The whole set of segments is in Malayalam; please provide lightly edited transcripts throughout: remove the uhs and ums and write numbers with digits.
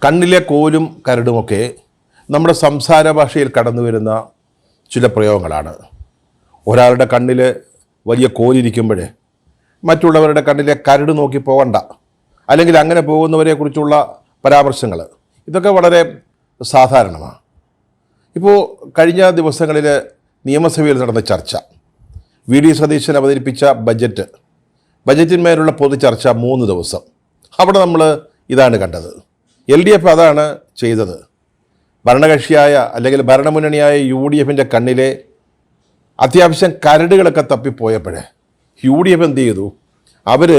കണ്ണിലെ കോലും കരടുമൊക്കെ നമ്മുടെ സംസാര ഭാഷയിൽ കടന്നു വരുന്ന ചില പ്രയോഗങ്ങളാണ്. ഒരാളുടെ കണ്ണിൽ വലിയ കോലിരിക്കുമ്പോൾ മറ്റുള്ളവരുടെ കണ്ണിലെ കരട് നോക്കി പോകണ്ട, അല്ലെങ്കിൽ അങ്ങനെ പോകുന്നവരെക്കുറിച്ചുള്ള പരാമർശങ്ങൾ, ഇതൊക്കെ വളരെ സാധാരണമാണ്. ഇപ്പോൾ കഴിഞ്ഞ ദിവസങ്ങളിൽ നിയമസഭയിൽ നടന്ന ചർച്ച, വി സതീശൻ അവതരിപ്പിച്ച ബജറ്റിന്മേലുള്ള പൊതു ചർച്ച 3 ദിവസം. അവിടെ നമ്മൾ ഇതാണ് കണ്ടത്. LDF അതാണ് ചെയ്തത്. ഭരണകക്ഷിയായ അല്ലെങ്കിൽ ഭരണമുന്നണിയായ UDF കണ്ണിലെ അത്യാവശ്യം കരടുകളൊക്കെ തപ്പിപ്പോയപ്പോഴേ UDF എന്ത് ചെയ്തു? അവർ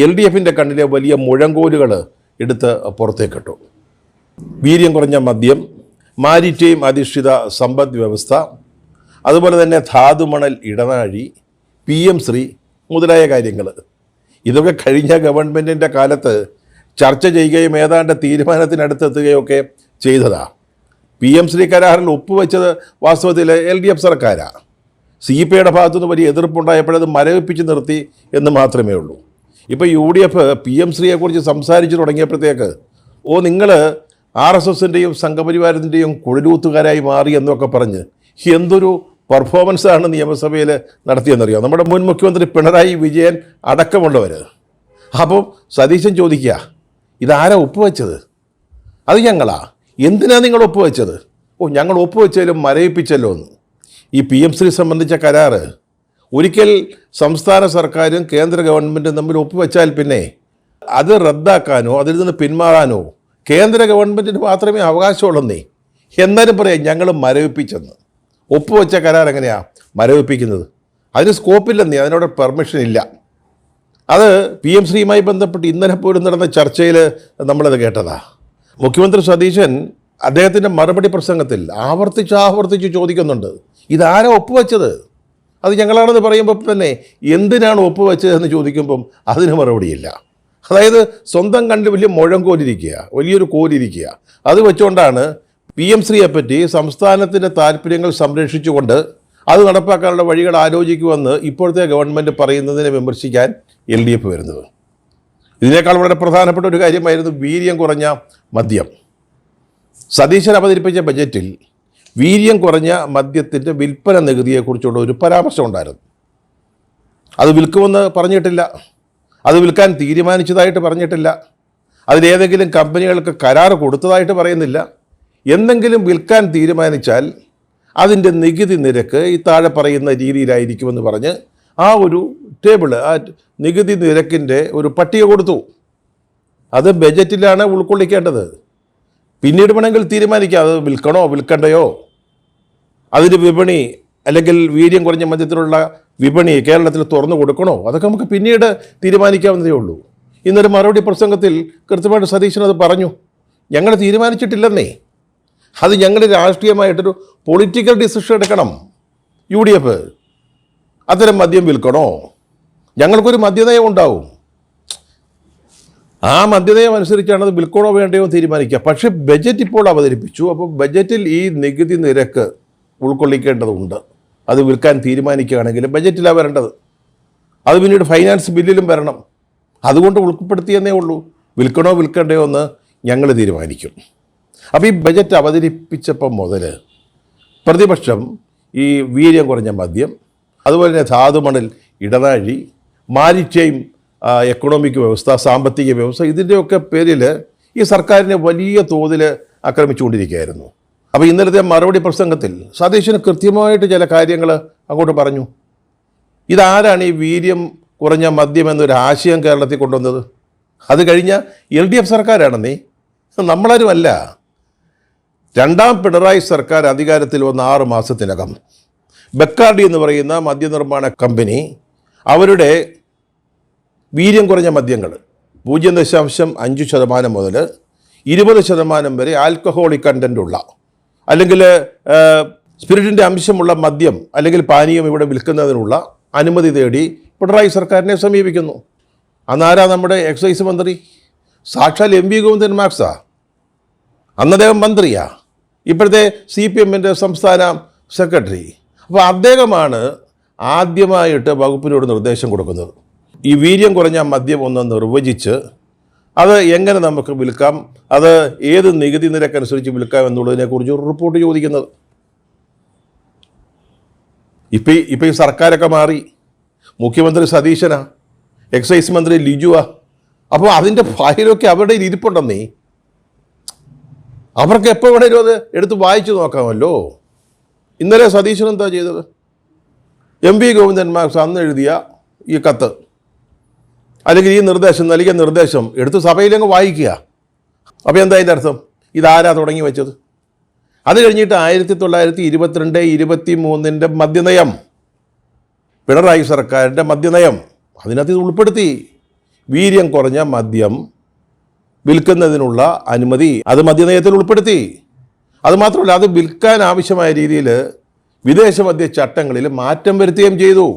LDF കണ്ണിലെ വലിയ മുഴങ്കോലുകൾ എടുത്ത് പുറത്തേക്കിട്ടു. വീര്യം കുറഞ്ഞ മദ്യം, മാരിറ്റൈം അധിഷ്ഠിത സമ്പദ് വ്യവസ്ഥ, അതുപോലെ തന്നെ ധാതുമണൽ ഇടനാഴി, PM ശ്രീ മുതലായ കാര്യങ്ങൾ. ഇതൊക്കെ കഴിഞ്ഞ ഗവൺമെൻറ്റിൻ്റെ കാലത്ത് ചർച്ച ചെയ്യുകയും ഏതാണ്ട് തീരുമാനത്തിനടുത്തെത്തുകയൊക്കെ ചെയ്തതാണ്. PM ശ്രീ കരാറിൽ ഒപ്പുവെച്ചത് വാസ്തവത്തിൽ LDF സർക്കാരാണ്. CPIയുടെ ഭാഗത്തുനിന്ന് വലിയ എതിർപ്പുണ്ടായപ്പോഴത് മരവിപ്പിച്ച് നിർത്തി എന്ന് മാത്രമേ ഉള്ളൂ. ഇപ്പോൾ UDF PM ശ്രീയെക്കുറിച്ച് സംസാരിച്ചു തുടങ്ങിയപ്പോഴത്തേക്ക് നിങ്ങൾ RSSൻ്റെയും സംഘപരിവാരത്തിൻ്റെയും കുഴലൂത്തുകാരായി മാറി എന്നൊക്കെ പറഞ്ഞ് എന്തൊരു പെർഫോമൻസാണ് നിയമസഭയിൽ നടത്തിയെന്നറിയാം നമ്മുടെ മുൻ മുഖ്യമന്ത്രി പിണറായി വിജയൻ അടക്കമുള്ളവർ. അപ്പോൾ സതീശൻ ചോദിക്കുക, ഇതാരാ ഒപ്പുവെച്ചത്? അത് ഞങ്ങളാ. എന്തിനാണ് നിങ്ങൾ ഒപ്പുവെച്ചത്? ഞങ്ങൾ ഒപ്പുവെച്ചാലും മരവിപ്പിച്ചല്ലോ എന്ന്. ഈ PM ശ്രീ സംബന്ധിച്ച കരാറ് ഒരിക്കൽ സംസ്ഥാന സർക്കാരും കേന്ദ്ര ഗവൺമെൻറ്റും തമ്മിൽ ഒപ്പുവെച്ചാൽ പിന്നെ അത് റദ്ദാക്കാനോ അതിൽ നിന്ന് പിന്മാറാനോ കേന്ദ്ര ഗവൺമെൻറ്റിന് മാത്രമേ അവകാശമുള്ളന്നേ. എന്നാലും പറയാം ഞങ്ങൾ മരവിപ്പിച്ചെന്ന്. ഒപ്പുവെച്ച കരാർ എങ്ങനെയാണ് മരവിപ്പിക്കുന്നത്? അതിന് സ്കോപ്പില്ലെന്നേ, അതിനോട് പെർമിഷൻ ഇല്ല. അത് PM ശ്രീയുമായി ബന്ധപ്പെട്ട് ഇന്നലെ പോലും നടന്ന ചർച്ചയിൽ നമ്മളത് കേട്ടതാ. മുഖ്യമന്ത്രി സതീശൻ അദ്ദേഹത്തിൻ്റെ മറുപടി പ്രസംഗത്തിൽ ആവർത്തിച്ച് ചോദിക്കുന്നുണ്ട്, ഇതാരാ ഒപ്പുവെച്ചത്? അത് ഞങ്ങളാണെന്ന് പറയുമ്പോൾ തന്നെ എന്തിനാണ് ഒപ്പുവെച്ചതെന്ന് ചോദിക്കുമ്പം അതിന് മറുപടിയില്ല. അതായത് സ്വന്തം കണ്ട് വലിയ മുഴങ്കോലിരിക്കുക, വലിയൊരു കോലിരിക്കുക. അത് വെച്ചുകൊണ്ടാണ് PM ശ്രീയെപ്പറ്റി സംസ്ഥാനത്തിൻ്റെ താല്പര്യങ്ങൾ സംരക്ഷിച്ചുകൊണ്ട് അത് നടപ്പാക്കാനുള്ള വഴികൾ ആലോചിക്കുമെന്ന് ഇപ്പോഴത്തെ ഗവൺമെൻറ് പറയുന്നതിനെ വിമർശിക്കാൻ LDF വരുന്നത്. ഇതിനേക്കാൾ വളരെ പ്രധാനപ്പെട്ട ഒരു കാര്യമായിരുന്നു വീര്യം കുറഞ്ഞ മദ്യം. സതീശൻ അവതരിപ്പിച്ച ബജറ്റിൽ വീര്യം കുറഞ്ഞ മദ്യത്തിൻ്റെ വിൽപ്പന നികുതിയെക്കുറിച്ചുള്ള ഒരു പരാമർശം ഉണ്ടായിരുന്നു. അത് വിൽക്കുമെന്ന് പറഞ്ഞിട്ടില്ല, അത് വിൽക്കാൻ തീരുമാനിച്ചതായിട്ട് പറഞ്ഞിട്ടില്ല, അതിലേതെങ്കിലും കമ്പനികൾക്ക് കരാർ കൊടുത്തതായിട്ട് പറയുന്നില്ല. എന്തെങ്കിലും വിൽക്കാൻ തീരുമാനിച്ചാൽ അതിൻ്റെ നികുതി നിരക്ക് ഈ താഴെ പറയുന്ന രീതിയിലായിരിക്കുമെന്ന് പറഞ്ഞ് ആ ഒരു ടേബിള്, ആ നികുതി നിരക്കിൻ്റെ ഒരു പട്ടിക കൊടുത്തു. അത് ബജറ്റിലാണ് ഉൾക്കൊള്ളിക്കേണ്ടത്. പിന്നീട് വേണമെങ്കിൽ തീരുമാനിക്കാം അത് വിൽക്കണോ വിൽക്കണ്ടയോ, അതിന് വിപണി അല്ലെങ്കിൽ വീര്യം കുറഞ്ഞ മദ്യത്തിലുള്ള വിപണി കേരളത്തിൽ തുറന്നു കൊടുക്കണോ, അതൊക്കെ നമുക്ക് പിന്നീട് തീരുമാനിക്കാവുന്നതേ ഉള്ളൂ. ഇന്നൊരു മറുപടി പ്രസംഗത്തിൽ കൃത്യമായിട്ട് സതീശൻ അത് പറഞ്ഞു. ഞങ്ങൾ തീരുമാനിച്ചിട്ടില്ലെന്നേ, അത് ഞങ്ങൾ രാഷ്ട്രീയമായിട്ടൊരു പൊളിറ്റിക്കൽ ഡിസിഷൻ എടുക്കണം. UDF അത്തരം മദ്യം വിൽക്കണോ, ഞങ്ങൾക്കൊരു മദ്യനയം ഉണ്ടാവും, ആ മദ്യനയം അനുസരിച്ചാണ് അത് വിൽക്കണോ വേണ്ടയോ തീരുമാനിക്കുക. പക്ഷേ ബജറ്റ് ഇപ്പോൾ അവതരിപ്പിച്ചു. അപ്പോൾ ബജറ്റിൽ ഈ നികുതി നിരക്ക് ഉൾക്കൊള്ളിക്കേണ്ടതുണ്ട്. അത് വിൽക്കാൻ തീരുമാനിക്കുകയാണെങ്കിൽ ബജറ്റിലാണ് വരേണ്ടത്. അത് പിന്നീട് ഫൈനാൻസ് ബില്ലിലും വരണം. അതുകൊണ്ട് ഉൾപ്പെടുത്തിയെന്നേ ഉള്ളൂ. വിൽക്കണോ വിൽക്കണ്ടയോ എന്ന് ഞങ്ങൾ തീരുമാനിക്കും. അപ്പോൾ ഈ ബജറ്റ് അവതരിപ്പിച്ചപ്പം മുതൽ പ്രതിപക്ഷം ഈ വീര്യം കുറഞ്ഞ മദ്യം, അതുപോലെ തന്നെ ധാതുമണൽ ഇടനാഴി, മാരിറ്റൈം എക്കണോമിക് വ്യവസ്ഥ, സാമ്പത്തിക വ്യവസ്ഥ, ഇതിൻ്റെയൊക്കെ പേരിൽ ഈ സർക്കാരിനെ വലിയ തോതിൽ ആക്രമിച്ചുകൊണ്ടിരിക്കുകയായിരുന്നു. അപ്പോൾ ഇന്നലത്തെ മറുപടി പ്രസംഗത്തിൽ സതീശന് കൃത്യമായിട്ട് ചില കാര്യങ്ങൾ അങ്ങോട്ട് പറഞ്ഞു. ഇതാരാണ് ഈ വീര്യം കുറഞ്ഞ മദ്യം എന്നൊരു ആശയം കേരളത്തിൽ കൊണ്ടുവന്നത്? അത് കഴിഞ്ഞ LDF സർക്കാരാണെന്നേ, നമ്മളാരുമല്ല. രണ്ടാം പിണറായി സർക്കാർ അധികാരത്തിൽ വന്ന 6 മാസത്തിനകം ബെക്കാർഡി എന്ന് പറയുന്ന മദ്യനിർമ്മാണ കമ്പനി അവരുടെ വീര്യം കുറഞ്ഞ മദ്യങ്ങൾ 0.5% മുതൽ 20% വരെ ആൽക്കഹോളിക് കണ്ടൻ്റുള്ള അല്ലെങ്കിൽ സ്പിരിറ്റിൻ്റെ അംശമുള്ള മദ്യം അല്ലെങ്കിൽ പാനീയം ഇവിടെ വിൽക്കുന്നതിനുള്ള അനുമതി തേടി പിണറായി സർക്കാരിനെ സമീപിക്കുന്നു. അന്നാരാ നമ്മുടെ എക്സൈസ് മന്ത്രി? സാക്ഷാൽ MV ഗോവിന്ദൻ മാക്സാ. അന്ന് അദ്ദേഹം മന്ത്രിയാ, ഇപ്പോഴത്തെ CPMൻ്റെ സംസ്ഥാന സെക്രട്ടറി. അപ്പോൾ അദ്ദേഹമാണ് ആദ്യമായിട്ട് വകുപ്പിനോട് നിർദ്ദേശം കൊടുക്കുന്നത്. ഈ വീര്യം കുറഞ്ഞ മദ്യം ഒന്ന് നിർവചിച്ച് അത് എങ്ങനെ നമുക്ക് വിൽക്കാം, അത് ഏത് നികുതി നിരക്കനുസരിച്ച് വിൽക്കാം എന്നുള്ളതിനെക്കുറിച്ച് ഒരു റിപ്പോർട്ട് ചോദിക്കുന്നത്. ഇപ്പം ഈ സർക്കാരൊക്കെ മാറി, മുഖ്യമന്ത്രി സതീശനാ, എക്സൈസ് മന്ത്രി ലിജുവാ. അപ്പോൾ അതിൻ്റെ ഫയലൊക്കെ അവരുടെ ഇരിപ്പുണ്ടെന്നേ, അവർക്ക് എപ്പോൾ വേണേലും അത് എടുത്ത് വായിച്ചു നോക്കാമല്ലോ. ഇന്നലെ സതീശൻ എന്താ ചെയ്തത്? MV ഗോവിന്ദൻ മാഷ് അന്ന് എഴുതിയ ഈ കത്ത് അല്ലെങ്കിൽ ഈ നിർദ്ദേശം, നൽകിയ നിർദ്ദേശം എടുത്ത് സഭയിലങ്ങ് വായിക്കുക. അപ്പോൾ എന്താ അതിൻ്റെ അർത്ഥം? ഇതാരാ തുടങ്ങി വെച്ചത്? അത് കഴിഞ്ഞിട്ട് 1922-23 മദ്യനയം, പിണറായി സർക്കാരിൻ്റെ മദ്യനയം, അതിനകത്ത് ഇത് ഉൾപ്പെടുത്തി. വീര്യം കുറഞ്ഞ മദ്യം വിൽക്കുന്നതിനുള്ള അനുമതി അത് മദ്യനയത്തിൽ ഉൾപ്പെടുത്തി. അതുമാത്രമല്ല, അത് വിൽക്കാൻ ആവശ്യമായ രീതിയിൽ വിദേശ മദ്യ ചട്ടങ്ങളിൽ മാറ്റം വരുത്തുകയും ചെയ്തു.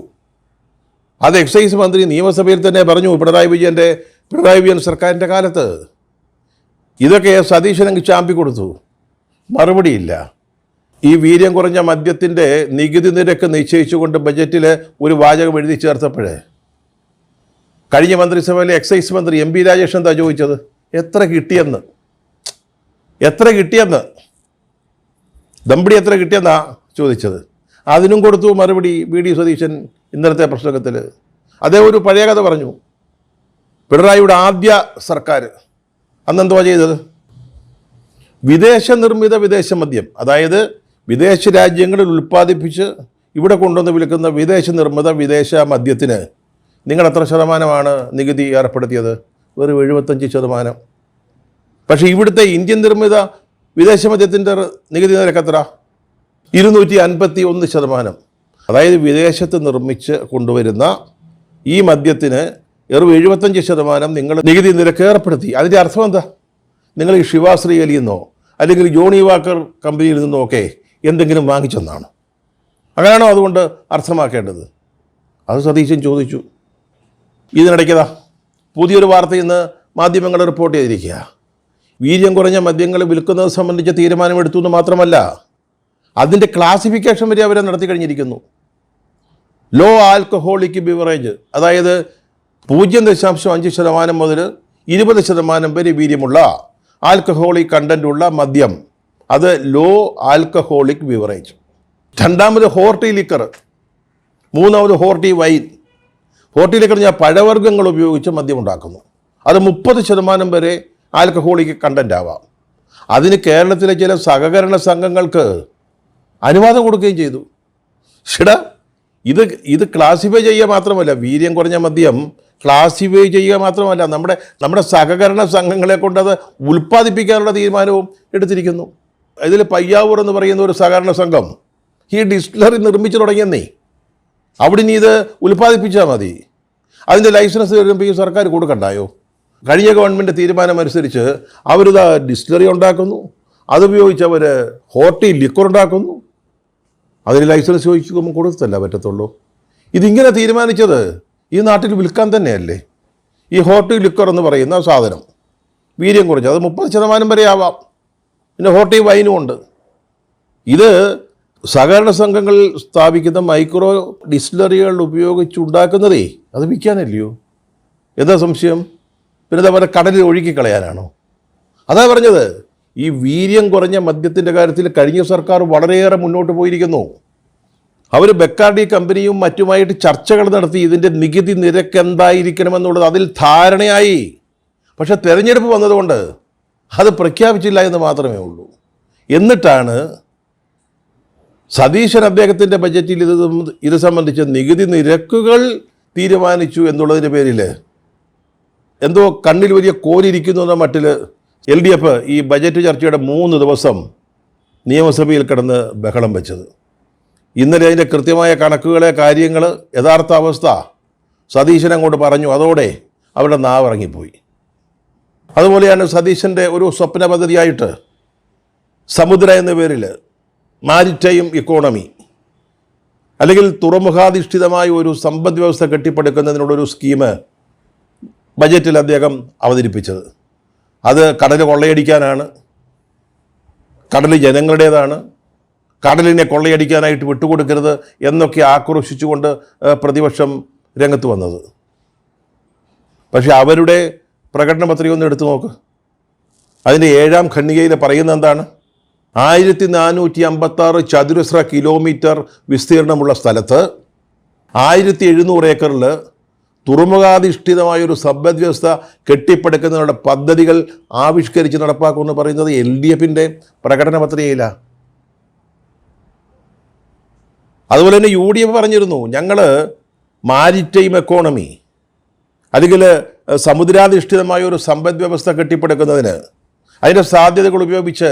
അത് എക്സൈസ് മന്ത്രി നിയമസഭയിൽ തന്നെ പറഞ്ഞു, പിണറായി വിജയൻ സർക്കാരിൻ്റെ കാലത്ത്. ഇതൊക്കെ സതീശനങ്ങ് ചാമ്പി കൊടുത്തു. മറുപടിയില്ല. ഈ വീര്യം കുറഞ്ഞ മദ്യത്തിൻ്റെ നികുതി നിരക്ക് നിശ്ചയിച്ചുകൊണ്ട് ബജറ്റിൽ ഒരു വാചകം എഴുതി ചേർത്തപ്പോൾ കഴിഞ്ഞ മന്ത്രിസഭയിലെ എക്സൈസ് മന്ത്രി MB രാജേഷ് എന്താ ചോദിച്ചത്? എത്ര കിട്ടിയെന്ന്. ദമ്പടി എത്ര കിട്ടിയെന്നാ ചോദിച്ചത്. അതിനും കൊടുത്തു മറുപടി VD സതീശൻ ഇന്നലത്തെ പ്രസംഗത്തിൽ. അതേ ഒരു പഴയ കഥ പറഞ്ഞു. പിണറായിയുടെ ആദ്യ സർക്കാർ അന്നെന്തുവാ ചെയ്തത്? വിദേശ നിർമ്മിത വിദേശ മദ്യം, അതായത് വിദേശ രാജ്യങ്ങളിൽ ഉൽപ്പാദിപ്പിച്ച് ഇവിടെ കൊണ്ടുവന്ന് വിൽക്കുന്ന വിദേശ നിർമ്മിത വിദേശ മദ്യത്തിന് നിങ്ങൾ എത്ര ശതമാനമാണ് നികുതി ഏർപ്പെടുത്തിയത്? വെറും 75%. പക്ഷേ ഇവിടുത്തെ ഇന്ത്യൻ നിർമ്മിത വിദേശ മദ്യത്തിൻ്റെ നികുതി നിരക്ക് എത്ര? 251%. അതായത് വിദേശത്ത് നിർമ്മിച്ച് കൊണ്ടുവരുന്ന ഈ മദ്യത്തിന് വെറും 75% നിങ്ങൾ നികുതി നിരക്ക് ഏർപ്പെടുത്തി. അതിൻ്റെ അർത്ഥം എന്താ? നിങ്ങൾ ഈ ശിവാശ്രീ അലിയിൽ നിന്നോ അല്ലെങ്കിൽ ജോണി വാക്കർ കമ്പനിയിൽ നിന്നോ ഒക്കെ എന്തെങ്കിലും വാങ്ങിച്ചെന്നാണ്? അങ്ങനെയാണോ അതുകൊണ്ട് അർത്ഥമാക്കേണ്ടത്? അത് സതീശൻ ചോദിച്ചു. ഇതിനിടയ്ക്കതാ പുതിയൊരു വാർത്ത ഇന്ന് മാധ്യമങ്ങൾ റിപ്പോർട്ട് ചെയ്തിരിക്കുക. വീര്യം കുറഞ്ഞ മദ്യങ്ങൾ വിൽക്കുന്നത് സംബന്ധിച്ച തീരുമാനമെടുത്തു എന്ന് മാത്രമല്ല, അതിൻ്റെ ക്ലാസിഫിക്കേഷൻ വരെ അവരെ നടത്തി കഴിഞ്ഞിരിക്കുന്നു. ലോ ആൽക്കഹോളിക് ബിവറേജ്, അതായത് 0.5% മുതൽ 20% വരെ വീര്യമുള്ള ആൽക്കഹോളിക് കണ്ടൻ്റ് ഉള്ള മദ്യം, അത് ലോ ആൽക്കഹോളിക് ബിവറേജ്. രണ്ടാമത് ഹോർട്ടി ലിക്കർ, മൂന്നാമത് ഹോർട്ടി വൈൻ. ഹോർട്ടി ലിക്കർ ഞാൻ പഴവർഗ്ഗങ്ങൾ ഉപയോഗിച്ച് മദ്യം ഉണ്ടാക്കുന്നു. അത് 30% വരെ ആൽക്കഹോളിക് കണ്ടൻ്റ് ആവാം. അതിന് കേരളത്തിലെ ചില സഹകരണ സംഘങ്ങൾക്ക് അനുവാദം കൊടുക്കുകയും ചെയ്തു. ഷിടാ, ഇത് ക്ലാസിഫൈ ചെയ്യുക മാത്രമല്ല, വീര്യം കുറഞ്ഞ മദ്യം ക്ലാസിഫൈ ചെയ്യുക മാത്രമല്ല, നമ്മുടെ സഹകരണ സംഘങ്ങളെ കൊണ്ട് അത് ഉൽപ്പാദിപ്പിക്കാനുള്ള തീരുമാനവും എടുത്തിരിക്കുന്നു. ഇതിൽ പയ്യാവൂർ എന്ന് പറയുന്ന ഒരു സഹകരണ സംഘം ഈ ഡിസ്റ്റിലറി നിർമ്മിച്ചു തുടങ്ങിയെന്നേ. അവിടെ ഇനി ഇത് ഉൽപ്പാദിപ്പിച്ചാൽ മതി. അതിൻ്റെ ലൈസൻസ് വരുമ്പോൾ ഈ സർക്കാർ കൊടുക്കണ്ടായോ? കഴിഞ്ഞ ഗവൺമെൻറ് തീരുമാനമനുസരിച്ച് അവരിത് ഡിസ്റ്റിലറി ഉണ്ടാക്കുന്നു, അതുപയോഗിച്ച് അവർ ഹോർട്ടി ലിക്വർ ഉണ്ടാക്കുന്നു. അതിന് ലൈസൻസ് ചോദിക്കുമ്പോൾ കൊടുത്തല്ല പറ്റത്തുള്ളൂ. ഇതിങ്ങനെ തീരുമാനിച്ചത് ഈ നാട്ടിൽ വിൽക്കാൻ തന്നെയല്ലേ? ഈ ഹോർട്ടി ലിക്വർ എന്ന് പറയുന്ന സാധനം വീര്യം കുറച്ച് അത് 30% വരെ ആവാം. പിന്നെ ഹോർട്ടി വൈനും ഉണ്ട്. ഇത് സഹകരണ സംഘങ്ങൾ സ്ഥാപിക്കുന്ന മൈക്രോ ഡിസ്റ്റിലറികൾ ഉപയോഗിച്ചുണ്ടാക്കുന്നതേ അത് വിൽക്കാനല്ലയോ? എന്താ സംശയം? പിന്നെ അതവരെ കടലിൽ ഒഴുക്കിക്കളയാനാണോ? അതാ പറഞ്ഞത്. ഈ വീര്യം കുറഞ്ഞ മദ്യത്തിൻ്റെ കാര്യത്തിൽ കഴിഞ്ഞ സർക്കാർ വളരെയേറെ മുന്നോട്ട് പോയിരിക്കുന്നു. അവർ ബെക്കാർഡി കമ്പനിയും മറ്റുമായിട്ട് ചർച്ചകൾ നടത്തി ഇതിൻ്റെ നികുതി നിരക്ക് എന്തായിരിക്കണമെന്നുള്ളത് അതിൽ ധാരണയായി. പക്ഷെ തെരഞ്ഞെടുപ്പ് വന്നതുകൊണ്ട് അത് പ്രഖ്യാപിച്ചില്ല എന്ന് മാത്രമേ ഉള്ളൂ. എന്നിട്ടാണ് സതീശൻ അദ്ദേഹത്തിൻ്റെ ബജറ്റിൽ ഇത് സംബന്ധിച്ച നികുതി നിരക്കുകൾ തീരുമാനിച്ചു എന്നുള്ളതിൻ്റെ പേരിൽ എന്തോ കണ്ണിൽ വലിയ കോരിയിരിക്കുന്നു എന്ന മട്ടിൽ LDF ഈ ബജറ്റ് ചർച്ചയുടെ 3 ദിവസം നിയമസഭയിൽ കിടന്ന് ബഹളം വെച്ചത്. ഇന്നലെ അതിൻ്റെ കൃത്യമായ കണക്കുകളെ കാര്യങ്ങൾ യഥാർത്ഥ അവസ്ഥ സതീശൻ അങ്ങോട്ട് പറഞ്ഞു. അതോടെ അവരുടെ നാവിറങ്ങിപ്പോയി. അതുപോലെയാണ് സതീശൻ്റെ ഒരു സ്വപ്ന പദ്ധതിയായിട്ട് സമുദ്ര എന്ന പേരിൽ മാരിടൈം ഇക്കോണമി അല്ലെങ്കിൽ തുറമുഖാധിഷ്ഠിതമായ ഒരു സമ്പദ് വ്യവസ്ഥ കെട്ടിപ്പടുക്കുന്നതിനുള്ളൊരു സ്കീം ബജറ്റിൽ അദ്ദേഹം അവതരിപ്പിച്ചത്. അത് കടൽ കൊള്ളയടിക്കാനാണ്, കടൽ ജനങ്ങളുടേതാണ്, കടലിനെ കൊള്ളയടിക്കാനായിട്ട് വിട്ടുകൊടുക്കരുത് എന്നൊക്കെ ആക്രോശിച്ചുകൊണ്ട് പ്രതിപക്ഷം രംഗത്ത് വന്നത്. പക്ഷെ അവരുടെ പ്രകടന പത്രിക ഒന്ന് എടുത്തു നോക്ക്. അതിൻ്റെ 7-ാം ഖണ്ഡികയിൽ പറയുന്നത് എന്താണ്? 1456 ചതുരശ്ര കിലോമീറ്റർ വിസ്തീർണമുള്ള സ്ഥലത്ത് 1700 ഏക്കറിൽ തുറമുഖാധിഷ്ഠിതമായൊരു സമ്പദ് വ്യവസ്ഥ കെട്ടിപ്പടുക്കുന്നതിനുള്ള പദ്ധതികൾ ആവിഷ്കരിച്ച് നടപ്പാക്കുമെന്ന് പറയുന്നത് LDFിൻ്റെ പ്രകടന പത്രികയിലാണ്. അതുപോലെ തന്നെ UDF പറഞ്ഞിരുന്നു, ഞങ്ങൾ മാരിടൈം എക്കോണമി അല്ലെങ്കിൽ സമുദ്രാധിഷ്ഠിതമായ ഒരു സമ്പദ് വ്യവസ്ഥ കെട്ടിപ്പടുക്കുന്നതിന് അതിൻ്റെ സാധ്യതകൾ ഉപയോഗിച്ച്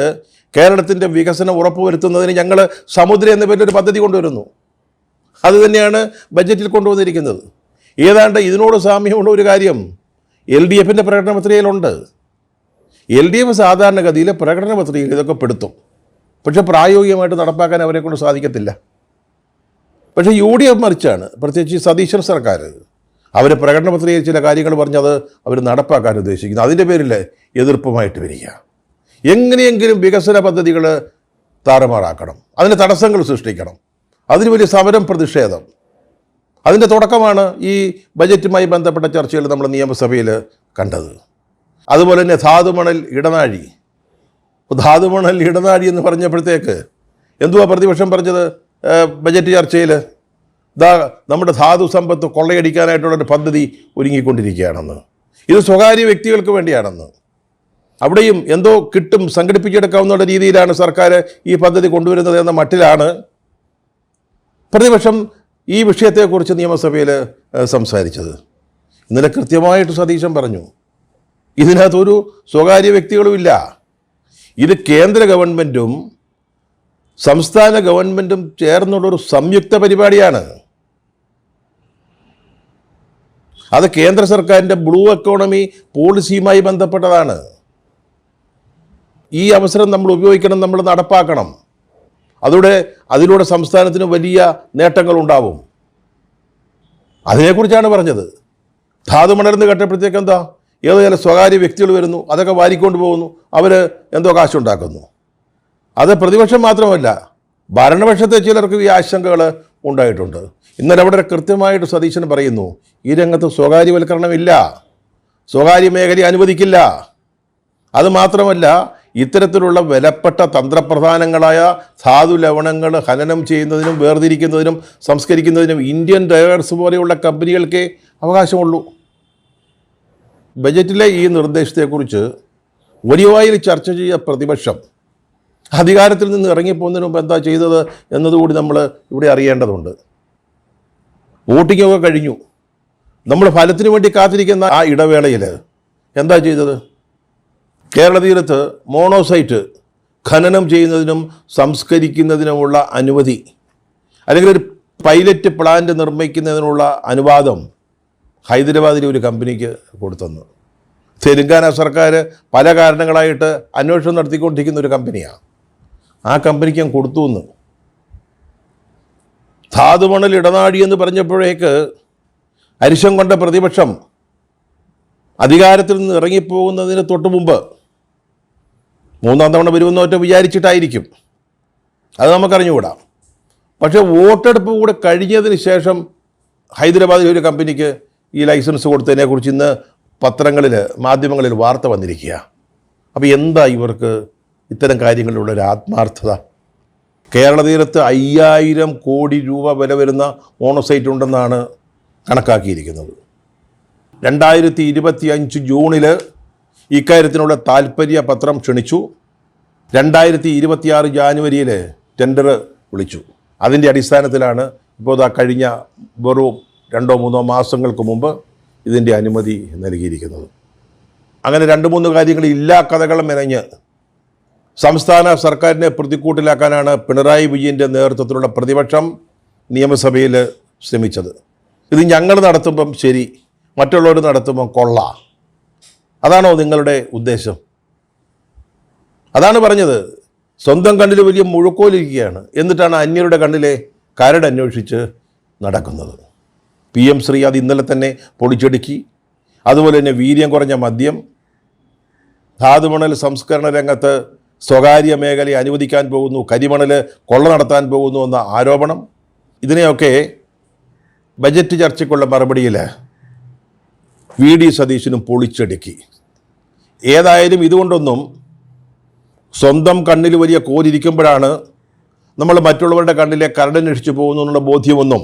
കേരളത്തിൻ്റെ വികസനം ഉറപ്പുവരുത്തുന്നതിന് ഞങ്ങൾ സമുദ്രം എന്ന പേരിലൊരു പദ്ധതി കൊണ്ടുവരുന്നു. അത് തന്നെയാണ് ബഡ്ജറ്റിൽ കൊണ്ടുവന്നിരിക്കുന്നത്. ഏതാണ്ട് ഇതിനോട് സാമ്യമുള്ള ഒരു കാര്യം LDFിൻ്റെ പ്രകടന പത്രികയിലുണ്ട്. LDF സാധാരണഗതിയിൽ പ്രകടന പത്രികയിൽ ഇതൊക്കെ പെടുത്തും, പക്ഷേ പ്രായോഗികമായിട്ട് നടപ്പാക്കാൻ അവരെ കൊണ്ട് സാധിക്കത്തില്ല. പക്ഷേ UDF മറിച്ചാണ്, പ്രത്യേകിച്ച് സതീശൻ സർക്കാർ അവർ പ്രകടന പത്രികയിൽ ചില കാര്യങ്ങൾ പറഞ്ഞത് അവർ നടപ്പാക്കാൻ ഉദ്ദേശിക്കുന്നു. അതിൻ്റെ പേരിൽ എതിർപ്പുമായിട്ട് വരിക, എങ്ങനെയെങ്കിലും വികസന പദ്ധതികൾ താറുമാറാക്കണം, അതിന് തടസ്സങ്ങൾ സൃഷ്ടിക്കണം, അതിന് വലിയ സമരം പ്രതിഷേധം. അതിൻ്റെ തുടക്കമാണ് ഈ ബജറ്റുമായി ബന്ധപ്പെട്ട ചർച്ചകൾ നമ്മൾ നിയമസഭയിൽ കണ്ടത്. അതുപോലെ തന്നെ ധാതുമണൽ ഇടനാഴി എന്ന് പറഞ്ഞപ്പോഴത്തേക്ക് എന്തുവാ പ്രതിപക്ഷം പറഞ്ഞത് ബജറ്റ് ചർച്ചയിൽ? നമ്മുടെ ധാതു സമ്പത്ത് കൊള്ളയടിക്കാനായിട്ടുള്ളൊരു പദ്ധതി ഒരുങ്ങിക്കൊണ്ടിരിക്കുകയാണെന്ന്, ഇത് സ്വകാര്യ വ്യക്തികൾക്ക് വേണ്ടിയാണെന്ന്. അവിടെയും എന്തോ കിട്ടും, സംഘടിപ്പിച്ചെടുക്കാവുന്ന രീതിയിലാണ് സർക്കാർ ഈ പദ്ധതി കൊണ്ടുവരുന്നത് എന്ന മട്ടിലാണ് പ്രതിപക്ഷം ഈ വിഷയത്തെക്കുറിച്ച് നിയമസഭയിൽ സംസാരിച്ചത്. ഇന്നലെ കൃത്യമായിട്ട് സതീശൻ പറഞ്ഞു, ഇതിനകത്തൊരു സ്വകാര്യ വ്യക്തികളുമില്ല, ഇത് കേന്ദ്ര ഗവൺമെൻറ്റും സംസ്ഥാന ഗവൺമെൻറ്റും ചേർന്നുള്ളൊരു സംയുക്ത പരിപാടിയാണ്. അത് കേന്ദ്ര സർക്കാരിൻ്റെ ബ്ലൂ എക്കോണമി പോളിസിയുമായി ബന്ധപ്പെട്ടതാണ്. ഈ അവസരം നമ്മൾ ഉപയോഗിക്കണം, നമ്മൾ നടപ്പാക്കണം. അതിലൂടെ സംസ്ഥാനത്തിന് വലിയ നേട്ടങ്ങളുണ്ടാവും. അതിനെക്കുറിച്ചാണ് പറഞ്ഞത്. ധാതുമണലെന്ന് കേട്ടപ്പോഴത്തേക്ക് എന്താ, ഏതോ ചില സ്വകാര്യ വ്യക്തികൾ വരുന്നു, അതൊക്കെ വാരിക്കൊണ്ട് പോകുന്നു, അവർ എന്തോ കാശുണ്ടാക്കുന്നു. അത് പ്രതിപക്ഷം മാത്രമല്ല, ഭരണപക്ഷത്തെ ചിലർക്ക് ഈ ആശങ്കകൾ ഉണ്ടായിട്ടുണ്ട്. ഇന്നലെ അവിടെ കൃത്യമായിട്ട് സതീശൻ പറയുന്നു, ഈ രംഗത്ത് സ്വകാര്യവൽക്കരണമില്ല, സ്വകാര്യ മേഖല അനുവദിക്കില്ല. അതുമാത്രമല്ല, ഇത്തരത്തിലുള്ള വിലപ്പെട്ട തന്ത്രപ്രധാനങ്ങളായ ധാതു ലവണങ്ങൾ ഖനനം ചെയ്യുന്നതിനും വേർതിരിക്കുന്നതിനും സംസ്കരിക്കുന്നതിനും ഇന്ത്യൻ ഡയവേഴ്സ് പോലെയുള്ള കമ്പനികൾക്കേ അവകാശമുള്ളൂ. ബജറ്റിലെ ഈ നിർദ്ദേശത്തെക്കുറിച്ച് വലിയ വായിൽ ചർച്ച ചെയ്ത പ്രതിപക്ഷം അധികാരത്തിൽ നിന്ന് ഇറങ്ങിപ്പോകുന്നതിന് മുമ്പ് എന്താ ചെയ്തത് എന്നതുകൂടി നമ്മൾ ഇവിടെ അറിയേണ്ടതുണ്ട്. വോട്ടിങ്ങൊക്കെ കഴിഞ്ഞു, നമ്മൾ ഫലത്തിന് വേണ്ടി കാത്തിരിക്കുന്ന ആ ഇടവേളയിൽ എന്താ ചെയ്തത്? കേരള തീരത്ത് മോണോസൈറ്റ് ഖനനം ചെയ്യുന്നതിനും സംസ്കരിക്കുന്നതിനുമുള്ള അനുമതി, അല്ലെങ്കിൽ ഒരു പൈലറ്റ് പ്ലാന്റ് നിർമ്മിക്കുന്നതിനുള്ള അനുവാദം ഹൈദരാബാദിലെ ഒരു കമ്പനിക്ക് കൊടുത്തെന്ന്. തെലങ്കാന സർക്കാർ പല കാരണങ്ങളായിട്ട് അന്വേഷണം നടത്തിക്കൊണ്ടിരിക്കുന്ന ഒരു കമ്പനിയാണ്. ആ കമ്പനിക്ക് ഞാൻ കൊടുത്തു എന്ന്. ധാതുമണൽ ഇടനാഴി എന്ന് പറഞ്ഞപ്പോഴേക്ക് അരിശം കൊണ്ട പ്രതിപക്ഷം അധികാരത്തിൽ നിന്ന് ഇറങ്ങിപ്പോകുന്നതിന് തൊട്ട് മുമ്പ് 3-ാം തവണ വരുമെന്ന് ഒറ്റ വിചാരിച്ചിട്ടായിരിക്കും, അത് നമുക്കറിഞ്ഞുകൂടാ. പക്ഷേ വോട്ടെടുപ്പ് കൂടെ കഴിഞ്ഞതിന് ശേഷം ഹൈദരാബാദിലെ ഒരു കമ്പനിക്ക് ഈ ലൈസൻസ് കൊടുത്തതിനെക്കുറിച്ച് ഇന്ന് പത്രങ്ങളിൽ മാധ്യമങ്ങളിൽ വാർത്ത വന്നിരിക്കുക. അപ്പോൾ എന്താ ഇവർക്ക് ഇത്തരം കാര്യങ്ങളിലുള്ള ഒരു ആത്മാർത്ഥത? കേരള തീരത്ത് 5000 കോടി രൂപ വില വരുന്ന മോണോസൈറ്റ് ഉണ്ടെന്നാണ് കണക്കാക്കിയിരിക്കുന്നത്. 2025 ജൂണിൽ ഇക്കാര്യത്തിനുള്ള താൽപ്പര്യ പത്രം ക്ഷണിച്ചു. 2026 ജാനുവരിയിൽ ടെൻഡർ വിളിച്ചു. അതിൻ്റെ അടിസ്ഥാനത്തിലാണ് ഇപ്പോൾ കഴിഞ്ഞ വെറും 2-3 മാസങ്ങൾക്ക് മുമ്പ് ഇതിൻ്റെ അനുമതി നൽകിയിരിക്കുന്നത്. അങ്ങനെ 2-3 കാര്യങ്ങൾ ഇല്ലാ കഥകൾ മെനഞ്ഞ് സംസ്ഥാന സർക്കാരിനെ പ്രതിക്കൂട്ടിലാക്കാനാണ് പിണറായി വിജയൻ്റെ നേതൃത്വത്തിലുള്ള പ്രതിപക്ഷം നിയമസഭയിൽ ശ്രമിച്ചത്. ഇത് ഞങ്ങൾ നടത്തുമ്പം ശരി, മറ്റുള്ളവർ നടത്തുമ്പം കൊള്ള. അതാണോ നിങ്ങളുടെ ഉദ്ദേശം? അതാണ് പറഞ്ഞത്. സ്വന്തം കണ്ണിൽ വലിയ മുഴുക്കോലിരിക്കുകയാണ്, എന്നിട്ടാണ് അന്യരുടെ കണ്ണിലെ കരട് അന്വേഷിച്ച് നടക്കുന്നത്. PM ശ്രീ അത് ഇന്നലെ തന്നെ പൊളിച്ചടുക്കി. അതുപോലെ തന്നെ വീര്യം കുറഞ്ഞ മദ്യം, ധാതുമണൽ സംസ്കരണ രംഗത്ത് സ്വകാര്യ മേഖലയെ അനുവദിക്കാൻ പോകുന്നു, കരിമണൽ കൊള്ള നടത്താൻ പോകുന്നു എന്ന ആരോപണം. ഇതിനെയൊക്കെ ബജറ്റ് ചർച്ചയ്ക്കുള്ള മറുപടിയിൽ VD സതീശനും പൊളിച്ചടുക്കി. ഏതായാലും ഇതുകൊണ്ടൊന്നും സ്വന്തം കണ്ണിൽ വലിയ കോരിയിരിക്കുമ്പോഴാണ് നമ്മൾ മറ്റുള്ളവരുടെ കണ്ണിലെ കരടന്വേഷിച്ചു പോകുന്നു എന്നുള്ള ബോധ്യമൊന്നും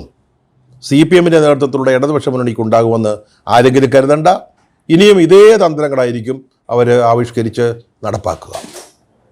CPM-ൻ്റെ നേതൃത്വത്തിലുള്ള ഇടതുപക്ഷ മുന്നണിക്ക് ഉണ്ടാകുമെന്ന് ആരെങ്കിലും കരുതണ്ട. ഇനിയും ഇതേ തന്ത്രങ്ങളായിരിക്കും അവർ ആവിഷ്കരിച്ച് നടപ്പാക്കുക.